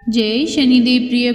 जय शनिदेव। प्रिय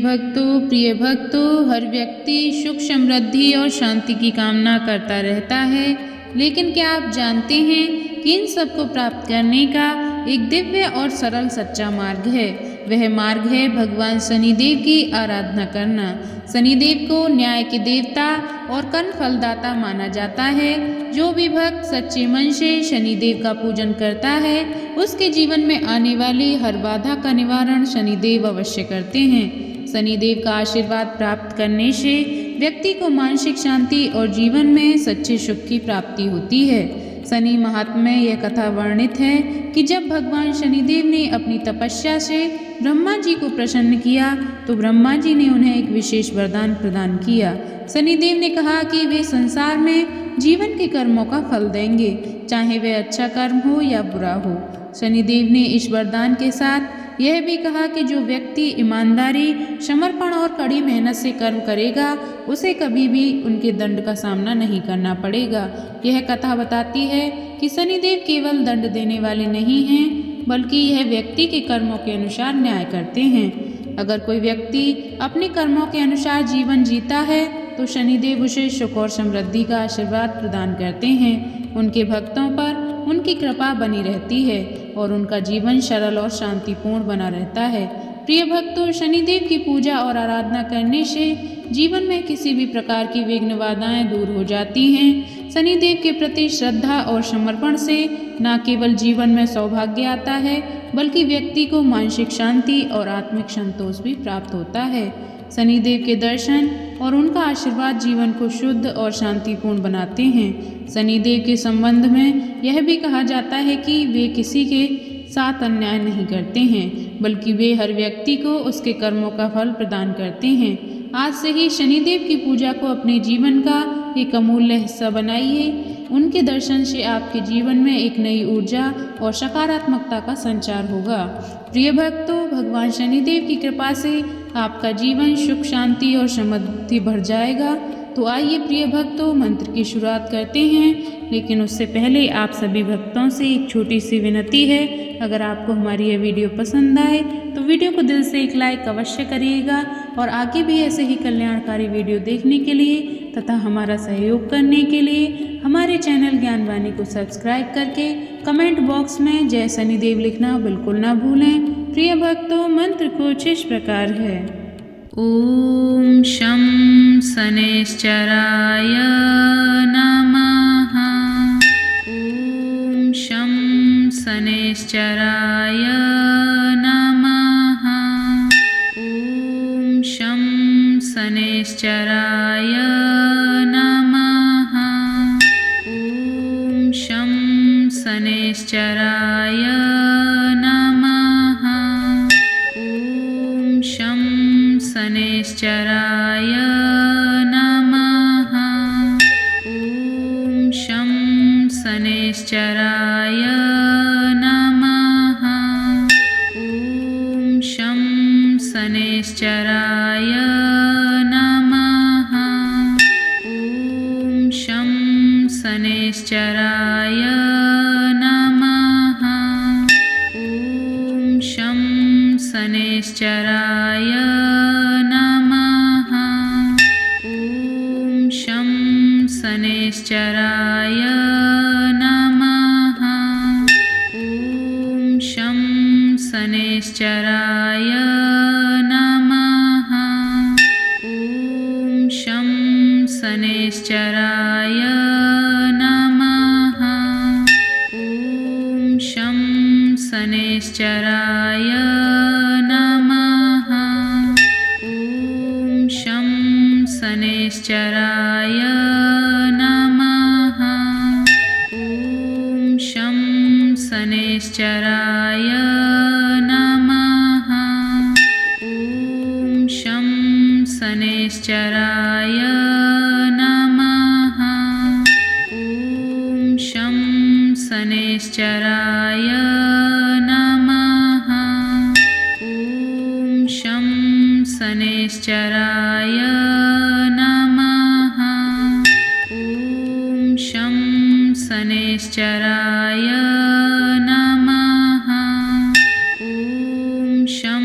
भक्तों, हर व्यक्ति सुख समृद्धि और शांति की कामना करता रहता है, लेकिन क्या आप जानते हैं कि इन सबको प्राप्त करने का एक दिव्य और सरल सच्चा मार्ग है। वह मार्ग है भगवान शनिदेव की आराधना करना। शनिदेव को न्याय के देवता और कर्म फलदाता माना जाता है। जो भी भक्त सच्चे मन से शनिदेव का पूजन करता है, उसके जीवन में आने वाली हर बाधा का निवारण शनिदेव अवश्य करते हैं। शनिदेव का आशीर्वाद प्राप्त करने से व्यक्ति को मानसिक शांति और जीवन में सच्चे सुख की प्राप्ति होती है। शनि महात्म्य में यह कथा वर्णित है कि जब भगवान शनिदेव ने अपनी तपस्या से ब्रह्मा जी को प्रसन्न किया, तो ब्रह्मा जी ने उन्हें एक विशेष वरदान प्रदान किया। शनिदेव ने कहा कि वे संसार में जीवन के कर्मों का फल देंगे, चाहे वह अच्छा कर्म हो या बुरा हो। शनिदेव ने इस वरदान के साथ यह भी कहा कि जो व्यक्ति ईमानदारी, समर्पण और कड़ी मेहनत से कर्म करेगा, उसे कभी भी उनके दंड का सामना नहीं करना पड़ेगा। यह कथा बताती है कि शनिदेव केवल दंड देने वाले नहीं हैं, बल्कि यह व्यक्ति के कर्मों के अनुसार न्याय करते हैं। अगर कोई व्यक्ति अपने कर्मों के अनुसार जीवन जीता है, तो शनिदेव उसे सुख और समृद्धि का आशीर्वाद प्रदान करते हैं। उनके भक्तों पर उनकी कृपा बनी रहती है और उनका जीवन सरल और शांतिपूर्ण बना रहता है। प्रिय भक्तों, शनिदेव की पूजा और आराधना करने से जीवन में किसी भी प्रकार की विघ्न बाधाएं दूर हो जाती हैं। शनिदेव के प्रति श्रद्धा और समर्पण से न केवल जीवन में सौभाग्य आता है, बल्कि व्यक्ति को मानसिक शांति और आत्मिक संतोष भी प्राप्त होता है। शनिदेव के दर्शन और उनका आशीर्वाद जीवन को शुद्ध और शांतिपूर्ण बनाते हैं। शनिदेव के संबंध में यह भी कहा जाता है कि वे किसी के साथ अन्याय नहीं करते हैं, बल्कि वे हर व्यक्ति को उसके कर्मों का फल प्रदान करते हैं। आज से ही शनिदेव की पूजा को अपने जीवन का एक अमूल्य हिस्सा बनाइए। उनके दर्शन से आपके जीवन में एक नई ऊर्जा और सकारात्मकता का संचार होगा। प्रिय भक्तों, भगवान शनिदेव की कृपा से आपका जीवन सुख, शांति और समृद्धि भर जाएगा। तो आइए प्रिय भक्तों, मंत्र की शुरुआत करते हैं, लेकिन उससे पहले आप सभी भक्तों से एक छोटी सी विनती है। अगर आपको हमारी यह वीडियो पसंद आए तो वीडियो को दिल से एक लाइक अवश्य करिएगा और आगे भी ऐसे ही कल्याणकारी वीडियो देखने के लिए तथा हमारा सहयोग करने के लिए हमारे चैनल ज्ञानवाणी को सब्सक्राइब करके कमेंट बॉक्स में जय शनिदेव लिखना बिल्कुल ना भूलें। प्रिय भक्तों, मंत्र कुछ इस प्रकार है। ओम शं शनैश्चराय नमः। ओम शं शनैश्चराय नमः। ओम शं शनैश्चराय नमः। ओम शं शनैश्चराय नमः। ओम शं शनैश्चराय नमः। ओम शं शनैश्चराय नमः। ओम शं शनैश्चराय नमः। ओम शं शनैश्चराय नमः। ओम शं शनैश्चराय नमः। ओम शं शनैश्चराय नमः। ओम शं शनैश्चराय नमः। ओम शं शनैश्चराय नमः। ओम शं शनैश्चराय नमः। ओम शं शनैश्चराय नमः। ओम शं शनैश्चराय नमः। ओम शं शनैश्चराय नमः। ओम शं शनैश्चराय नमः। ओम शं शनैश्चराय नमः। ओम शं शनैश्चराय नमः। ओम शं